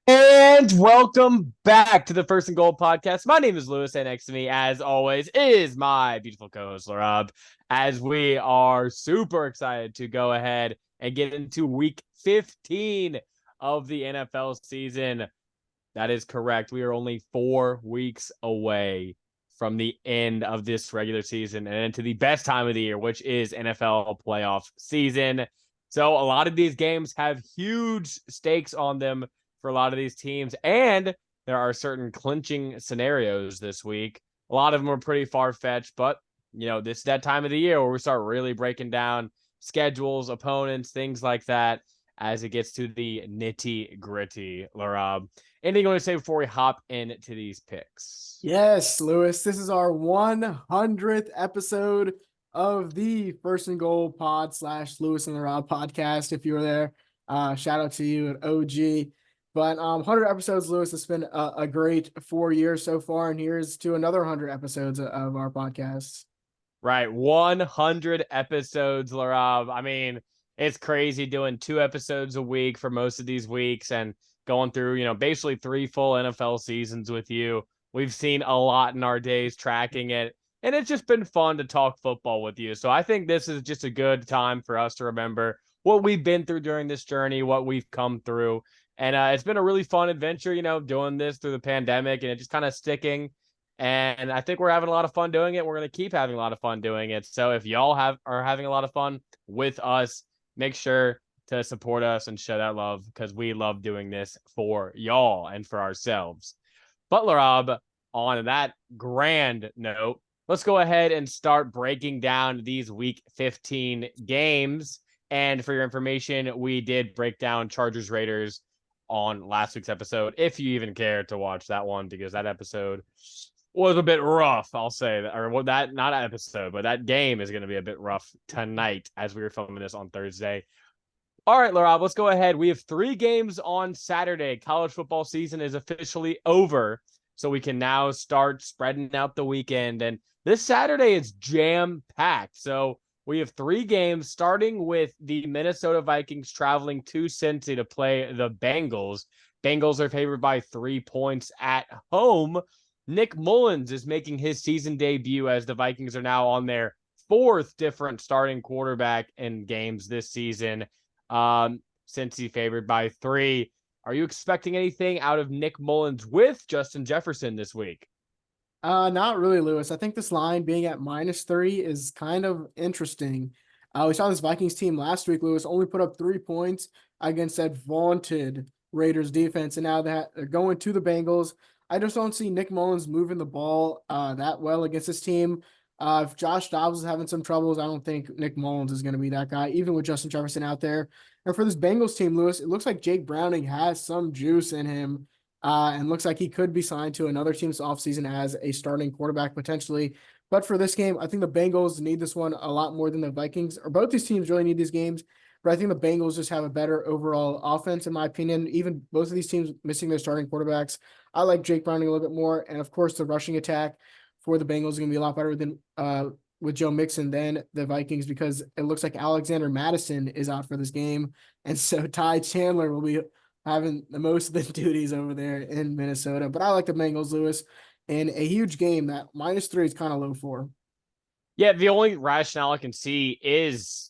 And welcome back to the First and Goal podcast. My name is Lewis, and next to me, as always, is my beautiful co-host Laraib. As we are super excited to go ahead and get into Week 15 of the NFL season. That is correct. We are only 4 weeks away from the end of this regular season and into the best time of the year, which is NFL playoff season. So a lot of these games have huge stakes on them for a lot of these teams, and there are certain clinching scenarios this week. A lot of them are pretty far-fetched, but this is that time of the year where we start really breaking down schedules, opponents, things like that as it gets to the nitty-gritty. Laurab, anything you want to say before we hop into these picks? Yes, Lewis, this is our 100th episode of the First and Goal pod / Lewis and Laraib podcast. If you were there, shout out to you at OG. But 100 episodes, Lewis. It's been a great 4 years so far, and here's to another 100 episodes of our podcast. Right, 100 episodes, Laraib. I mean, it's crazy doing 2 episodes a week for most of these weeks and going through, basically 3 full NFL seasons with you. We've seen a lot in our days tracking it, and it's just been fun to talk football with you. So I think this is just a good time for us to remember what we've been through during this journey, what we've come through. And it's been a really fun adventure, doing this through the pandemic and it just kind of sticking. And I think we're having a lot of fun doing it. We're going to keep having a lot of fun doing it. So if y'all are having a lot of fun with us, make sure to support us and show that love because we love doing this for y'all and for ourselves. Butler Rob, on that grand note, let's go ahead and start breaking down these week 15 games. And for your information, we did break down Chargers Raiders on last week's episode, if you even care to watch that one, because that episode was a bit rough, I'll say. Or that, not an episode, but that game is going to be a bit rough tonight as we were filming this on Thursday. All right, Larob, let's go ahead. We have 3 games on Saturday. College football season is officially over, so we can now start spreading out the weekend. And this Saturday is jam-packed. So we have 3 games, starting with the Minnesota Vikings traveling to Cincy to play the Bengals. Bengals are favored by 3 points at home. Nick Mullins is making his season debut as the Vikings are now on their 4th different starting quarterback in games this season. Cincy favored by 3. Are you expecting anything out of Nick Mullins with Justin Jefferson this week? Not really, Lewis. I think this line being at -3 is kind of interesting. We saw this Vikings team last week, Lewis, only put up 3 points against that vaunted Raiders defense, and now that they're going to the Bengals. I just don't see Nick Mullins moving the ball that well against this team. If Josh Dobbs is having some troubles, I don't think Nick Mullins is going to be that guy, even with Justin Jefferson out there. And for this Bengals team, Lewis, it looks like Jake Browning has some juice in him. And looks like he could be signed to another team's offseason as a starting quarterback potentially. But for this game, I think the Bengals need this one a lot more than the Vikings, or both these teams really need these games. But I think the Bengals just have a better overall offense, in my opinion. Even both of these teams missing their starting quarterbacks. I like Jake Browning a little bit more. And of course, the rushing attack for the Bengals is going to be a lot better than with Joe Mixon than the Vikings, because it looks like Alexander Madison is out for this game. And so Ty Chandler will be having the most of the duties over there in Minnesota. But I like the Bengals, Lewis, in a huge game that -3 is kind of low for. Yeah, the only rationale I can see is,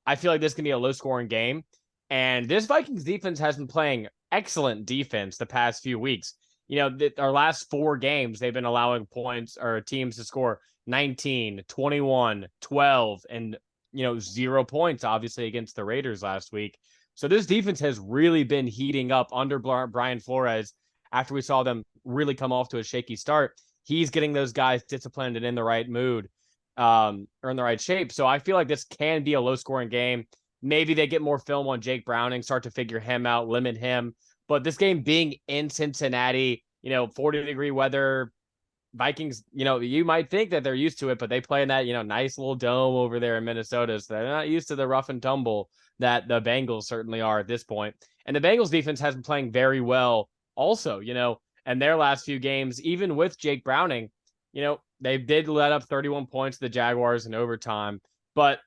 I feel like this can be a low-scoring game. And this Vikings defense has been playing excellent defense the past few weeks. Our last 4 games, they've been allowing points or teams to score 19, 21, 12, and, 0 points, obviously, against the Raiders last week. So this defense has really been heating up under Brian Flores after we saw them really come off to a shaky start. He's getting those guys disciplined and in the right mood, or in the right shape. So I feel like this can be a low-scoring game. Maybe they get more film on Jake Browning, start to figure him out, limit him. But this game being in Cincinnati, 40-degree weather, Vikings, you might think that they're used to it, but they play in that, nice little dome over there in Minnesota. So they're not used to the rough and tumble that the Bengals certainly are at this point. And the Bengals defense has been playing very well also, and their last few games, even with Jake Browning, they did let up 31 points to the Jaguars in overtime, but,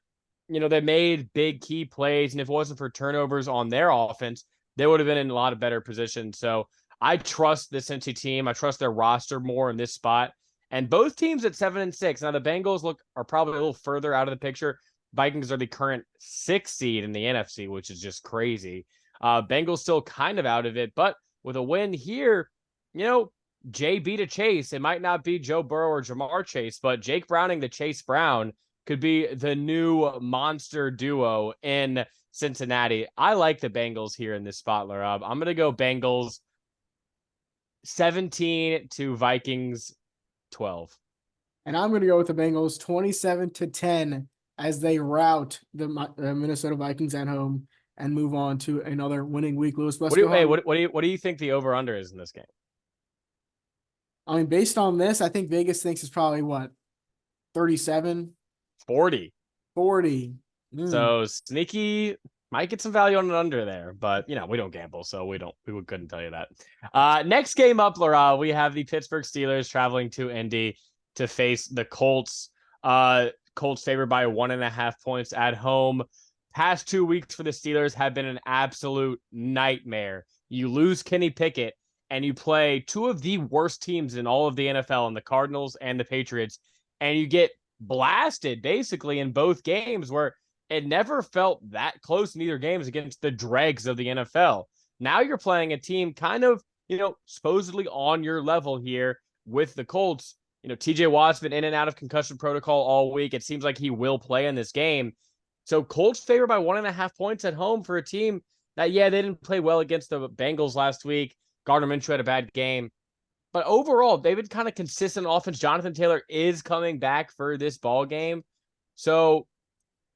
they made big key plays. And if it wasn't for turnovers on their offense, they would have been in a lot of better position. So I trust this Cincy team. I trust their roster more in this spot. And both teams at 7-6. Now the Bengals are probably a little further out of the picture. Vikings are the current 6th seed in the NFC, which is just crazy. Bengals still kind of out of it, but with a win here, JB to Chase. It might not be Joe Burrow or Jamar Chase, but Jake Browning to Chase Brown could be the new monster duo in Cincinnati. I like the Bengals here in this spot, Laraib. I'm going to go Bengals 17 to Vikings 12. And I'm going to go with the Bengals 27-10 as they rout the Minnesota Vikings at home and move on to another winning week. Lewis, What do you think the over under is in this game? I mean, based on this, I think Vegas thinks it's probably what, 37? 40. 40. So sneaky might get some value on an under there, but we don't gamble, so we couldn't tell you that. Next game up, Laura, we have the Pittsburgh Steelers traveling to Indy to face the Colts. Colts favored by 1.5 points at home. Past 2 weeks for the Steelers have been an absolute nightmare. You lose Kenny Pickett and you play two of the worst teams in all of the NFL, in the Cardinals and the Patriots, and you get blasted basically in both games where it never felt that close in either games against the dregs of the NFL. Now you're playing a team kind of, supposedly on your level here with the Colts. TJ Watt's been in and out of concussion protocol all week. It seems like he will play in this game. So Colts favored by 1.5 points at home for a team that, they didn't play well against the Bengals last week. Gardner Minshew had a bad game. But overall, they've been kind of consistent offense. Jonathan Taylor is coming back for this ball game. So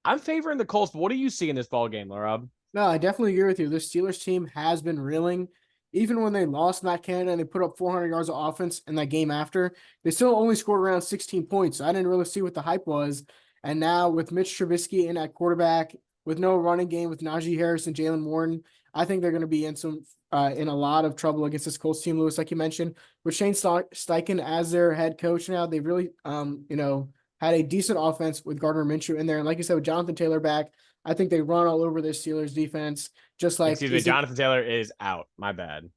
I'm favoring the Colts. But what do you see in this ball game, Laraib? No, I definitely agree with you. This Steelers team has been reeling. Even when they lost Matt Canada and they put up 400 yards of offense in that game after, they still only scored around 16 points. So I didn't really see what the hype was. And now with Mitch Trubisky in at quarterback, with no running game, with Najee Harris and Jalen Warren, I think they're going to be in a lot of trouble against this Colts team, Lewis, like you mentioned. With Shane Steichen as their head coach now, they really, had a decent offense with Gardner Minshew in there. And like you said, with Jonathan Taylor back, I think they run all over this Steelers defense, just like Jonathan Taylor is out. My bad.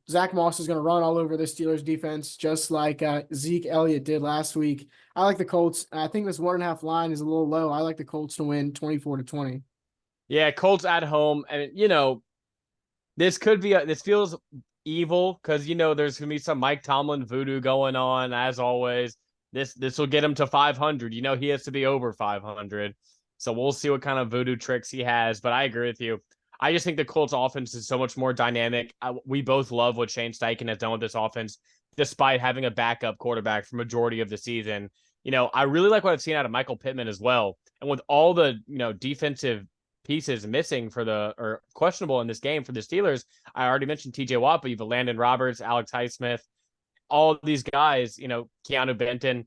Zach Moss is going to run all over the Steelers defense, just like Zeke Elliott did last week. I like the Colts. I think this 1.5 line is a little low. I like the Colts to win 24-20. Yeah, Colts at home, and this feels evil because there's gonna be some Mike Tomlin voodoo going on as always. This will get him to 500. He has to be over 500. So we'll see what kind of voodoo tricks he has. But I agree with you. I just think the Colts offense is so much more dynamic. We both love what Shane Steichen has done with this offense, despite having a backup quarterback for majority of the season. I really like what I've seen out of Michael Pittman as well. And with all the, defensive pieces missing or questionable in this game for the Steelers, I already mentioned TJ Watt, but you've Landon Roberts, Alex Highsmith, all of these guys, Keanu Benton.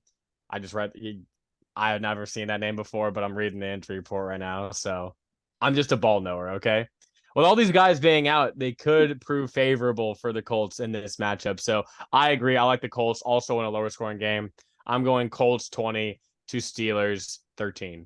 I have never seen that name before, but I'm reading the injury report right now. So I'm just a ball knower. Okay. With all these guys being out, they could prove favorable for the Colts in this matchup. So I agree. I like the Colts also in a lower scoring game. I'm going Colts 20 to Steelers 13.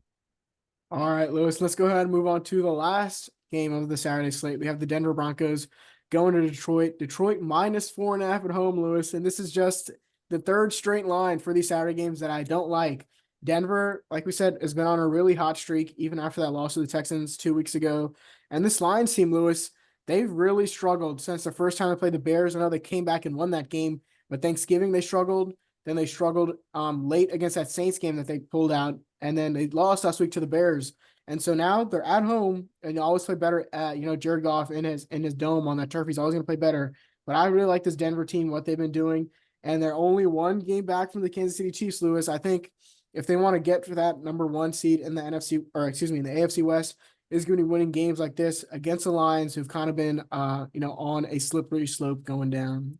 All right, Lewis, let's go ahead and move on to the last game of the Saturday slate. We have the Denver Broncos going to Detroit. Detroit minus 4.5 at home, Lewis. And this is just the third straight line for these Saturday games that I don't like. Denver, like we said, has been on a really hot streak, even after that loss to the Texans 2 weeks ago. And this Lions team, Lewis, they've really struggled since the first time they played the Bears. I know they came back and won that game, but Thanksgiving they struggled. Then they struggled late against that Saints game that they pulled out. And then they lost last week to the Bears. And so now they're at home and you always play better at, Jared Goff in his dome on that turf. He's always going to play better. But I really like this Denver team, what they've been doing. And they're only one game back from the Kansas City Chiefs, Lewis. I think if they want to get for that number 1 seed in the in the AFC West, is going to be winning games like this against the Lions, who've kind of been, on a slippery slope going down.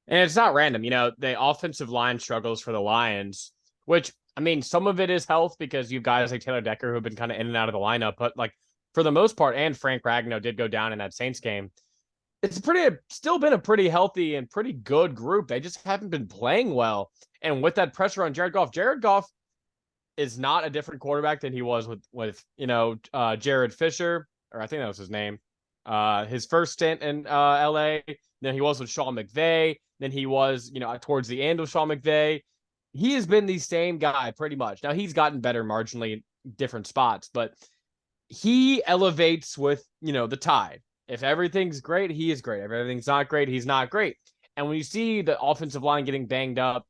And it's not random. The offensive line struggles for the Lions, which, some of it is health because you guys like Taylor Decker who have been kind of in and out of the lineup. But, for the most part, and Frank Ragnow did go down in that Saints game, it's still been a pretty healthy and pretty good group. They just haven't been playing well. And with that pressure on Jared Goff is not a different quarterback than he was with Jared Fisher, or I think that was his name. his first stint in LA. Then he was with Sean McVay. Then he was, towards the end of Sean McVay. He has been the same guy pretty much. Now he's gotten better marginally in different spots, but he elevates with, the tide. If everything's great, he is great. If everything's not great, he's not great. And when you see the offensive line getting banged up,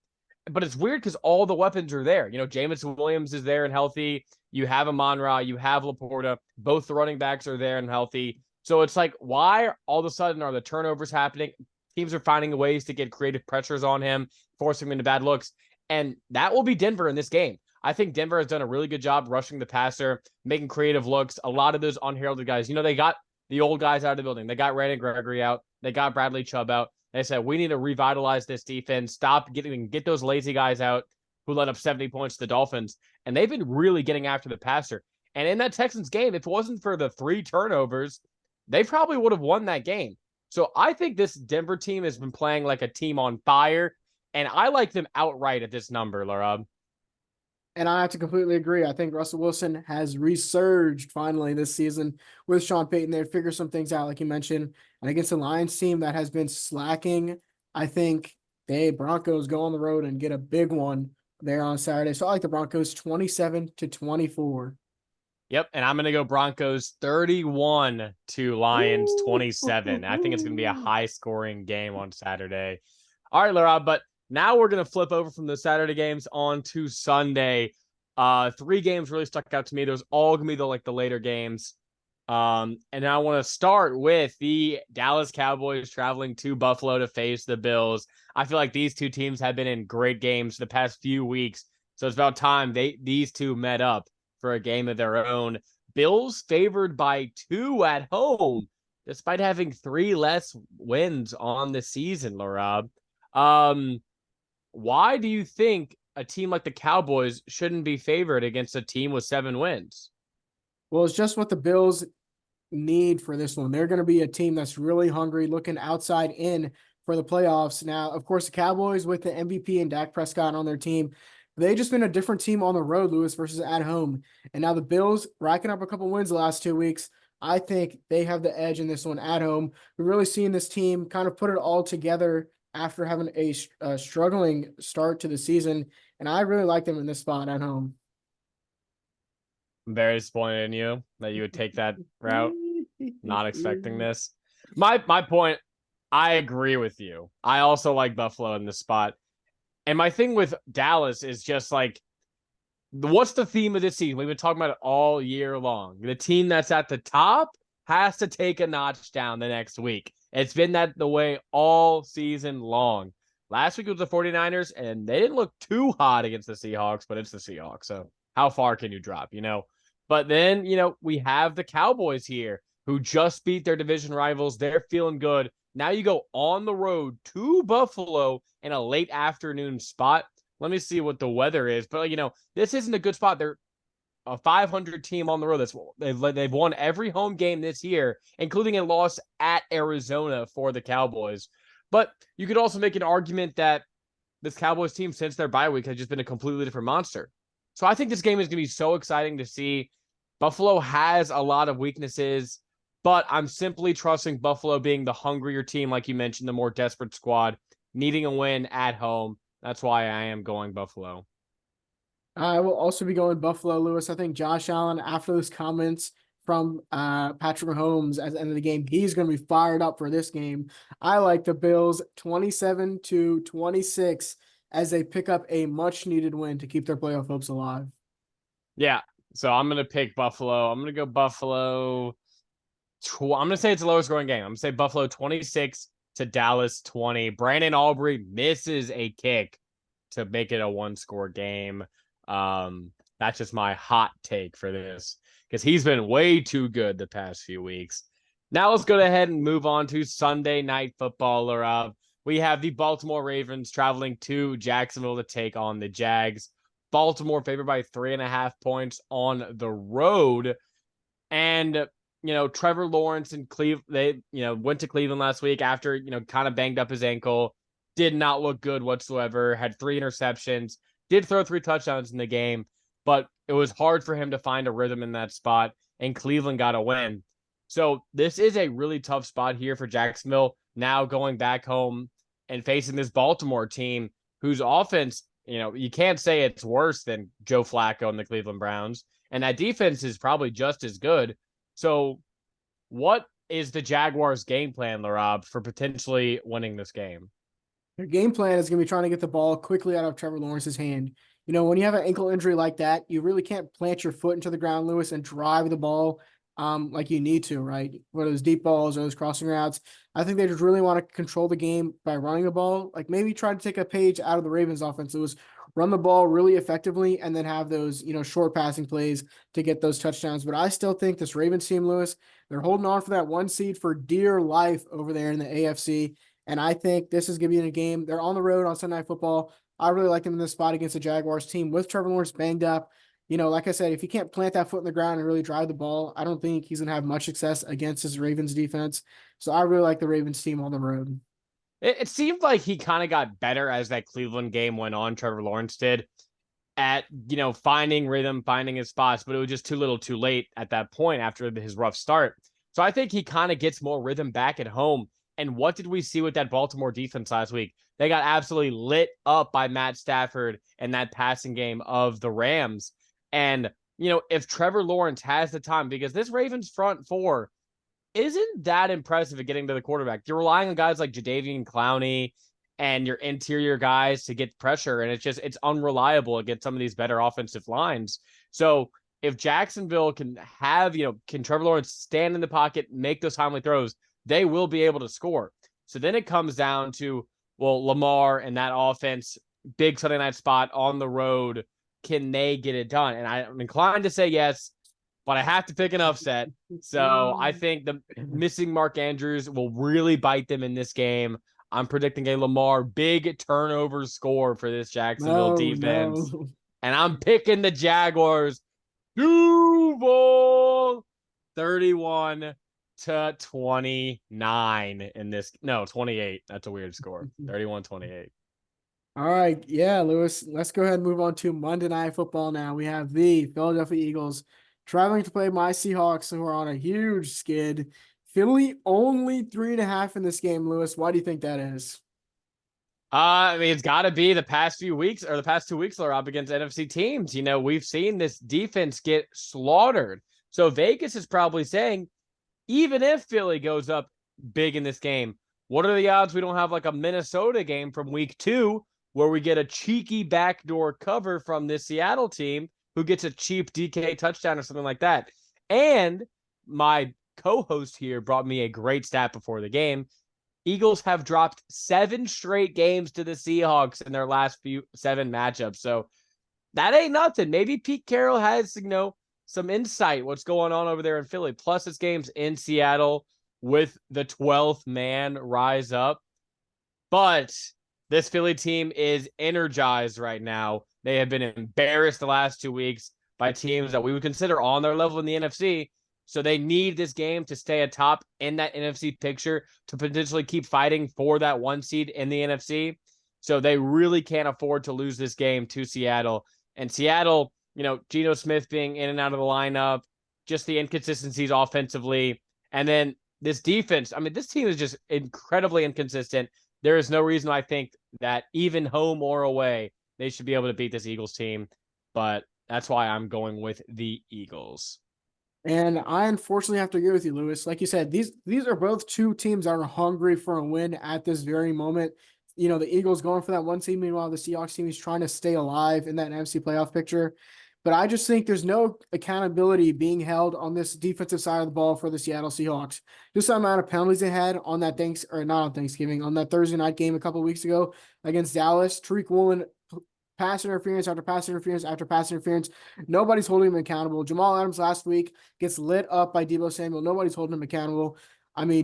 but it's weird because all the weapons are there. Jameson Williams is there and healthy. You have Amon-Ra, you have Laporta. Both the running backs are there and healthy. So it's like, why all of a sudden are the turnovers happening? Teams are finding ways to get creative pressures on him, forcing him into bad looks. And that will be Denver in this game. I think Denver has done a really good job rushing the passer, making creative looks. A lot of those unheralded guys, they got the old guys out of the building. They got Randy Gregory out. They got Bradley Chubb out. They said, we need to revitalize this defense. Get those lazy guys out who let up 70 points to the Dolphins. And they've been really getting after the passer. And in that Texans game, if it wasn't for the 3 turnovers, they probably would have won that game. So I think this Denver team has been playing like a team on fire. And I like them outright at this number, Laraib. And I have to completely agree. I think Russell Wilson has resurged finally this season with Sean Payton there, figure some things out, like you mentioned. And against the Lions team that has been slacking, I think they Broncos go on the road and get a big one there on Saturday. So I like the Broncos 27-24. Yep, and I'm going to go Broncos 31 to Lions 27. I think it's going to be a high-scoring game on Saturday. All right, Laura, but now we're going to flip over from the Saturday games on to Sunday. 3 games really stuck out to me. Those all going to be the later games. And I want to start with the Dallas Cowboys traveling to Buffalo to face the Bills. I feel like these two teams have been in great games the past few weeks. So it's about time these two met up for a game of their own. Bills favored by 2 at home, despite having 3 less wins on the season, Laraib. Why do you think a team like the Cowboys shouldn't be favored against a team with 7 wins? Well, it's just what the Bills need for this one. They're going to be a team that's really hungry, looking outside in for the playoffs. Now, of course, the Cowboys with the MVP and Dak Prescott on their team, they just been a different team on the road, Lewis, versus at home. And now the Bills racking up a couple wins the last 2 weeks. I think they have the edge in this one at home. We're really seeing this team kind of put it all together after having a struggling start to the season. And I really like them in this spot at home. I'm very disappointed in you that you would take that route. Not expecting this. My point, I agree with you. I also like Buffalo in this spot. And my thing with Dallas is just what's the theme of this season? We've been talking about it all year long. The team that's at the top has to take a notch down the next week. It's been the way all season long. Last week it was the 49ers, and they didn't look too hot against the Seahawks, but it's the Seahawks. So how far can you drop, But then, we have the Cowboys here who just beat their division rivals. They're feeling good. Now you go on the road to Buffalo in a late afternoon spot. Let me see what the weather is. But, this isn't a good spot. They're a 500 team on the road. They've won every home game this year, including a loss at Arizona for the Cowboys. But you could also make an argument that this Cowboys team, since their bye week, has just been a completely different monster. So I think this game is going to be so exciting to see. Buffalo has a lot of weaknesses, but I'm simply trusting Buffalo being the hungrier team, like you mentioned, the more desperate squad, needing a win at home. That's why I am going Buffalo. I will also be going Buffalo, Lewis. I think Josh Allen, after those comments from Patrick Mahomes at the end of the game, he's going to be fired up for this game. I like the Bills 27-26 as they pick up a much-needed win to keep their playoff hopes alive. Yeah, so I'm going to pick Buffalo. I'm going to go Buffalo. I'm going to say it's a lower scoring game. I'm going to say Buffalo 26 to Dallas 20. Brandon Aubrey misses a kick to make it a 1-score game. That's just my hot take for this because he's been way too good the past few weeks. Now let's go ahead and move on to Sunday Night Football. We have the Baltimore Ravens traveling to Jacksonville to take on the Jags. Baltimore favored by 3.5 points on the road. And, Trevor Lawrence and Cleveland, they, went to Cleveland last week after, kind of banged up his ankle. Did not look good whatsoever. Had 3 interceptions. Did throw 3 touchdowns in the game. But it was hard for him to find a rhythm in that spot. And Cleveland got a win. So this is a really tough spot here for Jacksonville. Now going back home and facing this Baltimore team whose offense, you can't say it's worse than Joe Flacco and the Cleveland Browns. And that defense is probably just as good. So what is the Jaguars' game plan, Laraib, for potentially winning this game? Their game plan is going to be trying to get the ball quickly out of Trevor Lawrence's hand. When you have an ankle injury like that, you really can't plant your foot into the ground, Lewis, and drive the ball like you need to, right? Whether those deep balls or those crossing routes. I think they just really want to control the game by running the ball. Like maybe try to take a page out of the Ravens offense. It was run the ball really effectively and then have those, short passing plays to get those touchdowns. But I still think this Ravens team, Lewis, they're holding on for that 1 seed for dear life over there in the AFC. And I think this is going to be in a game. They're on the road on Sunday Night Football. I really like them in this spot against the Jaguars team with Trevor Lawrence banged up. Like I said, if he can't plant that foot in the ground and really drive the ball, I don't think he's going to have much success against his Ravens defense. So I really like the Ravens team on the road. It seemed like he kind of got better as that Cleveland game went on. Trevor Lawrence did at, finding rhythm, finding his spots, but it was just too little too late at that point after his rough start. So I think he kind of gets more rhythm back at home. And what did we see with that Baltimore defense last week? They got absolutely lit up by Matt Stafford and that passing game of the Rams. And, if Trevor Lawrence has the time, because this Ravens front four isn't that impressive at getting to the quarterback. You're relying on guys like Jadeveon Clowney and your interior guys to get pressure, and it's unreliable against some of these better offensive lines. So if Jacksonville can can Trevor Lawrence stand in the pocket, make those timely throws, they will be able to score. So then it comes down to, Lamar and that offense, big Sunday night spot on the road. Can they get it done? And I'm inclined to say yes, but I have to pick an upset. So I think the missing Mark Andrews will really bite them in this game. I'm predicting a Lamar big turnover score for this Jacksonville defense. No. And I'm picking the Jaguars. Duval 31-29 in this. No, 28. That's a weird score. 31-28. All right. Yeah, Lewis, let's go ahead and move on to Monday Night Football now. We have the Philadelphia Eagles traveling to play my Seahawks, who are on a huge skid. Philly only 3.5 in this game, Lewis. Why do you think that is? It's got to be the past 2 weeks, Laraib, against NFC teams. We've seen this defense get slaughtered. So Vegas is probably saying, even if Philly goes up big in this game, what are the odds we don't have like a Minnesota game from week 2 where we get a cheeky backdoor cover from this Seattle team who gets a cheap DK touchdown or something like that? And my co-host here brought me a great stat before the game. Eagles have dropped 7 straight games to the Seahawks in their last 7 matchups. So that ain't nothing. Maybe Pete Carroll has, some insight what's going on over there in Philly. Plus, this game's in Seattle with the 12th man rise up. But this Philly team is energized right now. They have been embarrassed the last 2 weeks by teams that we would consider on their level in the NFC. So they need this game to stay atop in that NFC picture to potentially keep fighting for that 1 seed in the NFC. So they really can't afford to lose this game to Seattle. And Seattle, Geno Smith being in and out of the lineup, just the inconsistencies offensively. And then this defense, this team is just incredibly inconsistent. There is no reason I think that even home or away, they should be able to beat this Eagles team. But that's why I'm going with the Eagles. And I unfortunately have to agree with you, Lewis. Like you said, these are both 2 teams that are hungry for a win at this very moment. The Eagles going for that 1 seed, meanwhile the Seahawks team is trying to stay alive in that NFC playoff picture. But I just think there's no accountability being held on this defensive side of the ball for the Seattle Seahawks. Just the amount of penalties they had on that on that Thursday night game a couple of weeks ago against Dallas. Tariq Woolen, pass interference after pass interference after pass interference. Nobody's holding him accountable. Jamal Adams last week gets lit up by Deebo Samuel. Nobody's holding him accountable.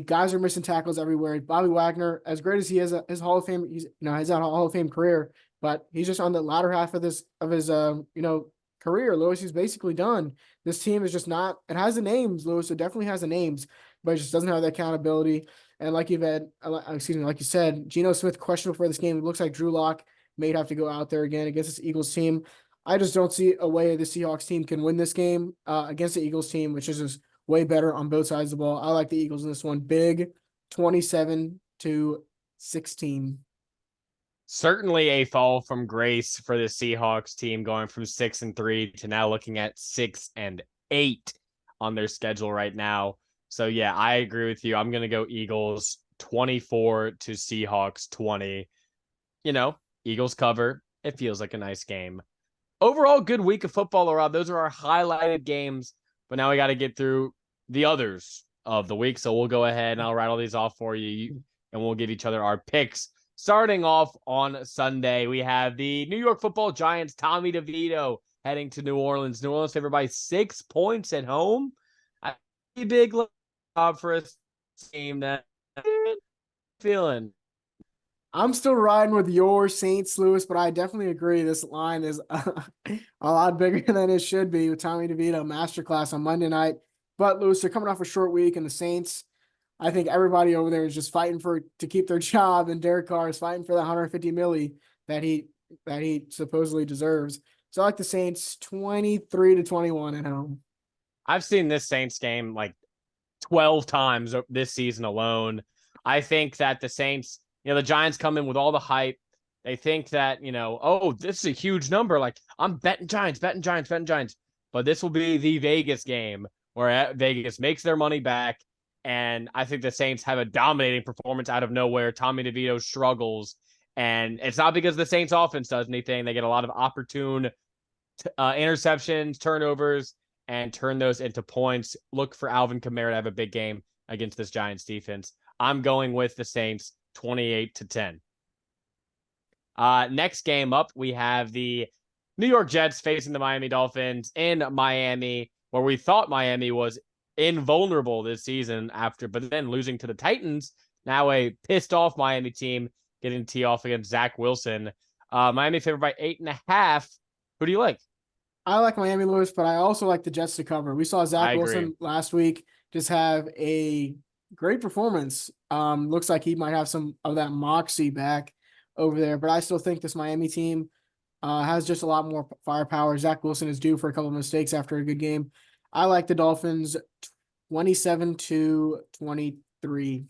Guys are missing tackles everywhere. Bobby Wagner, as great as he is, his Hall of Fame, has a Hall of Fame career, but he's just on the latter half of his career. Lewis, he's basically done. This team is just not. It has the names, Lewis. It definitely has the names, but it just doesn't have the accountability. And like you said, Geno Smith questionable for this game. It looks like Drew Lock may have to go out there again against this Eagles team. I just don't see a way the Seahawks team can win this game against the Eagles team, which is just way better on both sides of the ball. I like the Eagles in this one. Big 27-16. Certainly a fall from grace for the Seahawks team, going from 6-3 to now looking at 6-8 on their schedule right now. So yeah, I agree with you. I'm gonna go Eagles 24 to Seahawks 20. Eagles cover. It feels like a nice game. Overall, good week of football, Rob. Those are our highlighted games, but now we got to get through the others of the week. So we'll go ahead and I'll rattle these off for you, and we'll give each other our picks. Starting off on Sunday, we have the New York Football Giants, Tommy DeVito, heading to New Orleans. New Orleans favored by 6 points at home. A big job for a team that feeling. I'm still riding with your Saints, Lewis, but I definitely agree. This line is a lot bigger than it should be with Tommy DeVito masterclass on Monday night. But Lewis, they're coming off a short week, and the Saints, I think everybody over there is just fighting to keep their job, and Derek Carr is fighting for the 150 milli that he supposedly deserves. So I like the Saints 23-21 at home. I've seen this Saints game like 12 times this season alone. I think that the Saints, the Giants come in with all the hype. They think that, oh, this is a huge number. Like, I'm betting Giants. But this will be the Vegas game where Vegas makes their money back. And I think the Saints have a dominating performance out of nowhere. Tommy DeVito struggles. And it's not because the Saints offense does anything. They get a lot of opportune interceptions, turnovers, and turn those into points. Look for Alvin Kamara to have a big game against this Giants defense. I'm going with the Saints 28-10. Next game up, we have the New York Jets facing the Miami Dolphins in Miami, where we thought Miami was invulnerable this season but then losing to the Titans. Now a pissed off Miami team getting tee off against Zach Wilson. Miami favored by 8.5. Who do you like? I like Miami, Lewis, but I also like the Jets to cover. We saw Zach Wilson last week just have a great performance. Looks like he might have some of that moxie back over there, but I still think this Miami team has just a lot more firepower. Zach Wilson is due for a couple of mistakes after a good game. I like the Dolphins 27-23.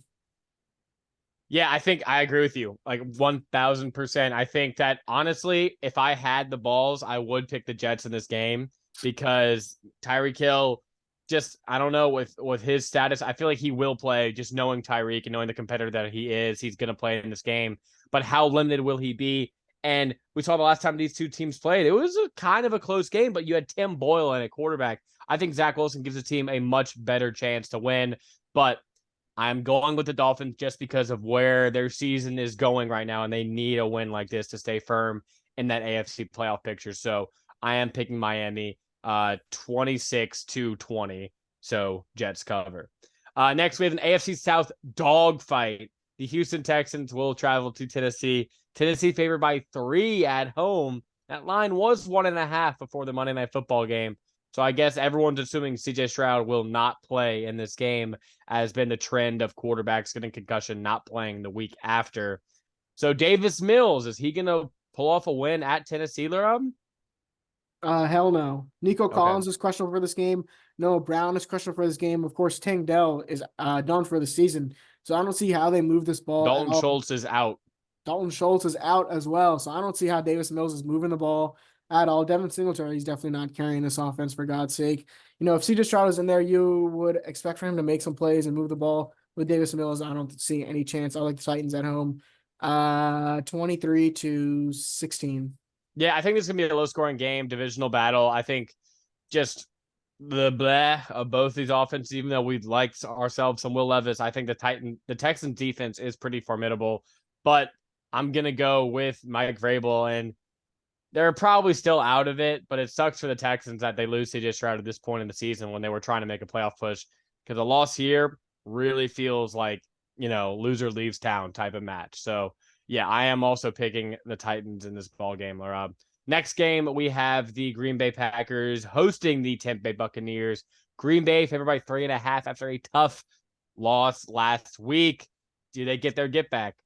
Yeah, I think I agree with you, like 1,000%. I think that honestly, if I had the balls, I would pick the Jets in this game because Tyreek Hill, just I don't know with his status, I feel like he will play. Just knowing Tyreek and knowing the competitor that he is, he's going to play in this game. But how limited will he be? And we saw the last time these two teams played, it was a kind of a close game, but you had Tim Boyle in at quarterback. I think Zach Wilson gives the team a much better chance to win, but I'm going with the Dolphins just because of where their season is going right now, and they need a win like this to stay firm in that AFC playoff picture. So I am picking Miami 26-20. So Jets cover. Next, we have an AFC South dogfight. The Houston Texans will travel to Tennessee. Tennessee favored by 3 at home. That line was 1.5 before the Monday Night Football game. So I guess everyone's assuming CJ Stroud will not play in this game, as been the trend of quarterbacks getting concussion, not playing the week after. So Davis Mills, is he going to pull off a win at Tennessee, Laraib? Hell no. Nico Collins is questionable for this game. Noah Brown is questionable for this game. Of course, Tank Dell is done for the season. So I don't see how they move this ball. Dalton Schultz is out. Dalton Schultz is out as well. So I don't see how Davis Mills is moving the ball at all. Devin Singletary, he's definitely not carrying this offense, for God's sake. If CJ Stroud is in there, you would expect for him to make some plays and move the ball. With Davis Mills, I don't see any chance. I like the Titans at home. 23-16. Yeah, I think this is going to be a low-scoring game, divisional battle. I think just the bleh of both these offenses, even though we've liked ourselves some Will Levis, I think the Texans defense is pretty formidable. But I'm going to go with Mike Vrabel, and they're probably still out of it, but it sucks for the Texans that they lose CJ Stroud at this point in the season when they were trying to make a playoff push, because a loss here really feels like, loser leaves town type of match. So yeah, I am also picking the Titans in this ball game, Laraib. Next game, we have the Green Bay Packers hosting the Tampa Bay Buccaneers. Green Bay favored by 3.5 after a tough loss last week. Do they get their get back?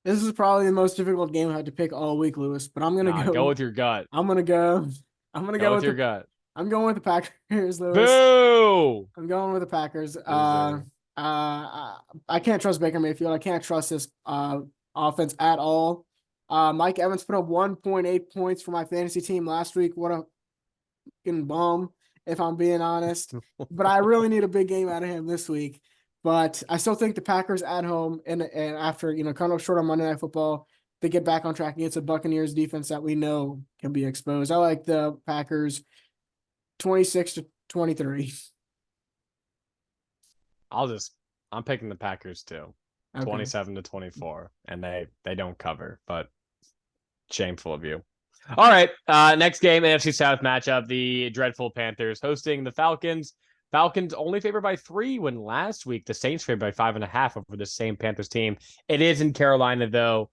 This is probably the most difficult game I had to pick all week, Lewis. But I'm gonna go with your gut. I'm gonna go with your gut. I'm going with the Packers, Lewis. Boo! I'm going with the Packers. Loser. I can't trust Baker Mayfield. I can't trust this offense at all. Mike Evans put up 1.8 points for my fantasy team last week. What a fucking bum, if I'm being honest. But I really need a big game out of him this week. But I still think the Packers at home and after kind of short on Monday Night Football, they get back on track against a Buccaneers defense that we know can be exposed. I like the Packers 26-23. I'm picking the Packers too. Okay. 27-24. And they don't cover, but shameful of you. All right. Next game, AFC South matchup. The dreadful Panthers hosting the Falcons. Falcons only favored by 3 when last week the Saints favored by 5.5 over the same Panthers team. It is in Carolina, though.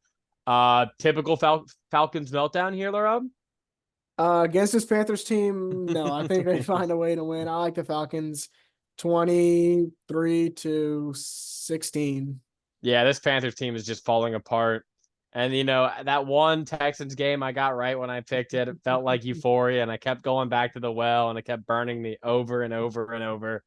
Typical Falcons meltdown here, Laraib? Against this Panthers team, no, I think they find a way to win. I like the Falcons 23-16. Yeah, this Panthers team is just falling apart. And, that one Texans game I got right when I picked it, it felt like euphoria, and I kept going back to the well, and it kept burning me over and over and over.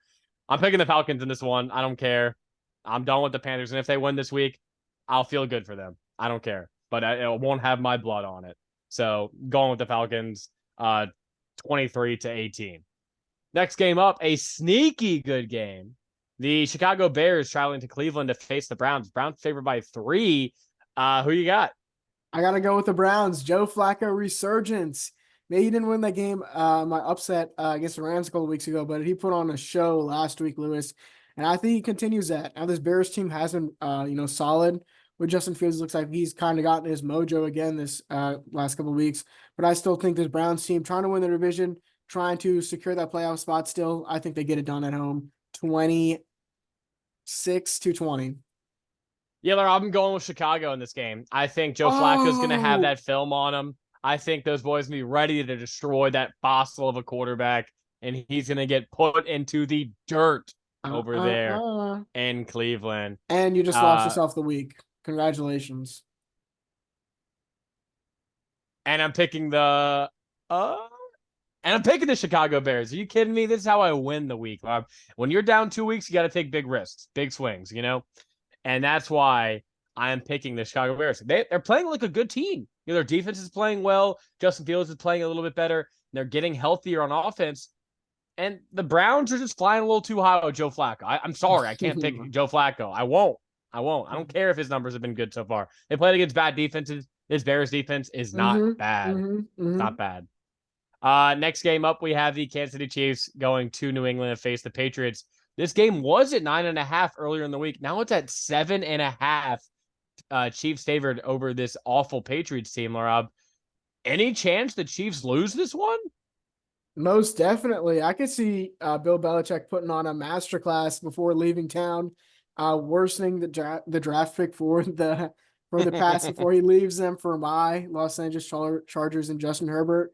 I'm picking the Falcons in this one. I don't care. I'm done with the Panthers, and if they win this week, I'll feel good for them. I don't care. But it won't have my blood on it. So going with the Falcons, 23-18. Next game up, a sneaky good game. The Chicago Bears traveling to Cleveland to face the Browns. Browns favored by 3. Who you got? I gotta go with the Browns. Joe Flacco resurgence. Maybe he didn't win that game, my upset against the Rams a couple weeks ago, but he put on a show last week, Lewis. And I think he continues that. Now this Bears team has been solid with Justin Fields. It looks like he's kind of gotten his mojo again this last couple of weeks. But I still think this Browns team trying to win the division, trying to secure that playoff spot still. I think they get it done at home. 26-20. Yeah, I'm going with Chicago in this game. I think Joe Flacco's going to have that film on him. I think those boys will be ready to destroy that fossil of a quarterback, and he's going to get put into the dirt over there in Cleveland. And you just lost yourself the week. Congratulations. And I'm picking the Chicago Bears. Are you kidding me? This is how I win the week. When you're down 2 weeks, you got to take big risks, big swings, And that's why I am picking the Chicago Bears. They're playing like a good team. Their defense is playing well. Justin Fields is playing a little bit better. They're getting healthier on offense. And the Browns are just flying a little too high with Joe Flacco. I'm sorry. I can't pick Joe Flacco. I won't. I don't care if his numbers have been good so far. They played against bad defenses. This Bears defense is not bad. Not bad. Next game up, we have the Kansas City Chiefs going to New England to face the Patriots. This game was at 9.5 earlier in the week. Now it's at 7.5. Chiefs favored over this awful Patriots team, Laraib. Any chance the Chiefs lose this one? Most definitely. I could see Bill Belichick putting on a masterclass before leaving town, worsening the draft pick for the Pats before he leaves them for my Los Angeles Chargers and Justin Herbert.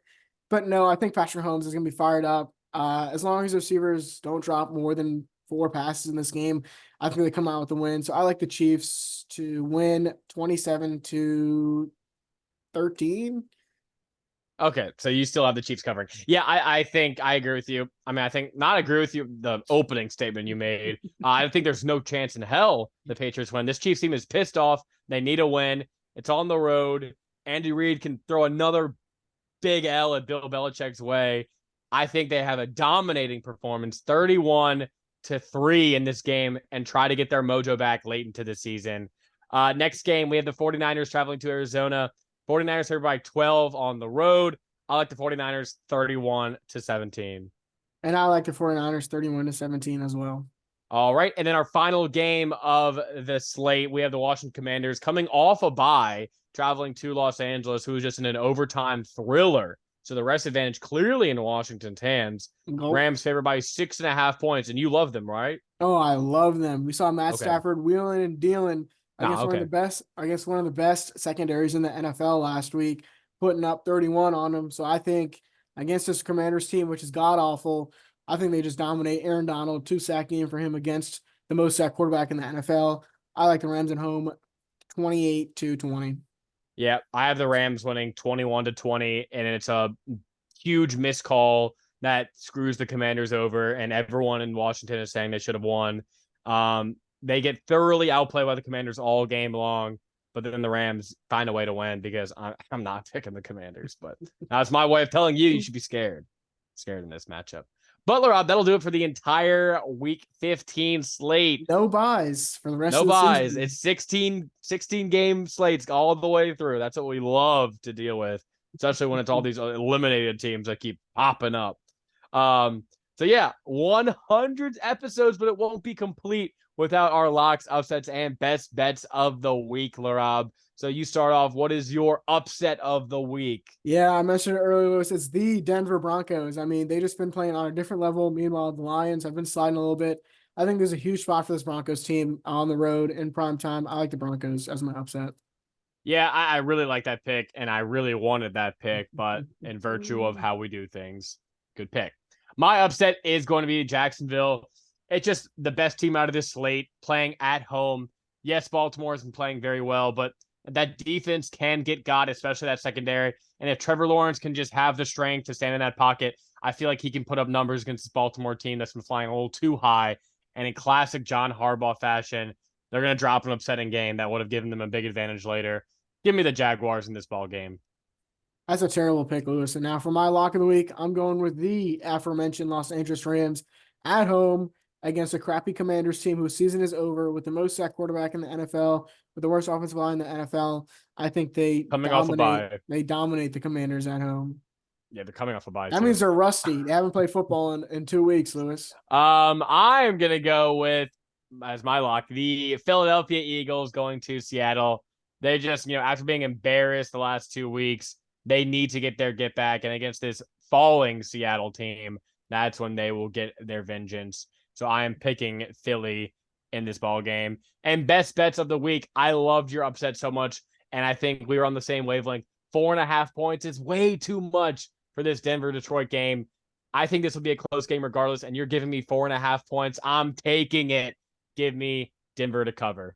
But no, I think Patrick Mahomes is going to be fired up. As long as the receivers don't drop more than 4 passes in this game, I think they come out with the win. So I like the Chiefs to win 27-13. Okay, so you still have the Chiefs covering. Yeah, I think I agree with you. I mean, I think not agree with you, the opening statement you made. I think there's no chance in hell the Patriots win. This Chiefs team is pissed off. They need a win. It's on the road. Andy Reid can throw another big L at Bill Belichick's way. I think they have a dominating performance, 31-3 in this game, and try to get their mojo back late into the season. Next game, we have the 49ers traveling to Arizona. 49ers favored by 12 on the road. I like the 49ers 31-17. And I like the 49ers 31-17 as well. All right. And then our final game of the slate, we have the Washington Commanders coming off a bye, traveling to Los Angeles, who was just in an overtime thriller. So the rest advantage clearly in Washington's hands. Nope. Rams favored by 6.5 points, and you love them, right? Oh, I love them. We saw Matt Stafford wheeling and dealing against one of the best secondaries in the NFL last week, putting up 31 on them. So I think against this Commanders team, which is god awful, I think they just dominate. Aaron Donald, 2-sack game for him against the most sack quarterback in the NFL. I like the Rams at home 28-20. Yeah, I have the Rams winning 21-20, and it's a huge miscall that screws the Commanders over, and everyone in Washington is saying they should have won. They get thoroughly outplayed by the Commanders all game long, but then the Rams find a way to win because I'm not picking the Commanders. But that's my way of telling you should be scared in this matchup. But Rob, that'll do it for the entire Week 15 slate. No buys for the rest No of the buys. season. It's 16 game slates all the way through. That's what we love to deal with, especially when it's all these eliminated teams that keep popping up. So yeah, 100 episodes, but it won't be complete without our locks, upsets, and best bets of the week, Laraib. So you start off. What is your upset of the week? Yeah, I mentioned it earlier, Lewis. It's the Denver Broncos. I mean, they just been playing on a different level. Meanwhile, the Lions have been sliding a little bit. I think there's a huge spot for this Broncos team on the road in prime time. I like the Broncos as my upset. Yeah, I really like that pick, and I really wanted that pick, but in virtue of how we do things, good pick. My upset is going to be Jacksonville. It's just the best team out of this slate, playing at home. Yes, Baltimore has been playing very well, but that defense can get got, especially that secondary. And if Trevor Lawrence can just have the strength to stand in that pocket, I feel like he can put up numbers against this Baltimore team that's been flying a little too high. And in classic John Harbaugh fashion, they're going to drop an upsetting game that would have given them a big advantage later. Give me the Jaguars in this ball game. That's a terrible pick, Lewis. And now for my lock of the week, I'm going with the aforementioned Los Angeles Rams at home against a crappy Commanders team whose season is over with the most sacked quarterback in the NFL, with the worst offensive line in the NFL. I think they Coming off a bye. They dominate the Commanders at home. Yeah, they're coming off a bye. That too. means they're rusty. They haven't played football in 2 weeks, Lewis. I'm gonna go with as my lock the Philadelphia Eagles going to Seattle. They just, after being embarrassed the last 2 weeks, they need to get their get back, and against this falling Seattle team, that's when they will get their vengeance. So I am picking Philly in this ball game. And best bets of the week, I loved your upset so much, and I think we were on the same wavelength. 4.5 points is way too much for this Denver-Detroit game. I think this will be a close game regardless, and you're giving me 4.5 points. I'm taking it. Give me Denver to cover.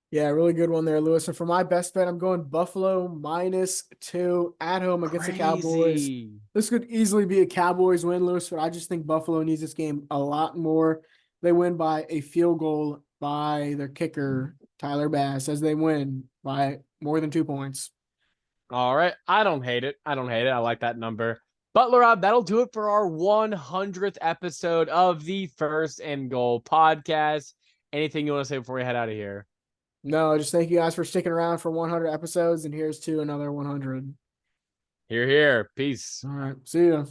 Yeah, really good one there, Lewis. And for my best bet, I'm going Buffalo -2 at home against the Cowboys. This could easily be a Cowboys win, Lewis, but I just think Buffalo needs this game a lot more. They win by a field goal by their kicker, Tyler Bass, as they win by more than 2 points. All right. I don't hate it. I like that number. But, Rob, that'll do it for our 100th episode of the First and Goal podcast. Anything you want to say before we head out of here? No, just thank you guys for sticking around for 100 episodes, and here's to another 100. Here. Peace. All right. See ya.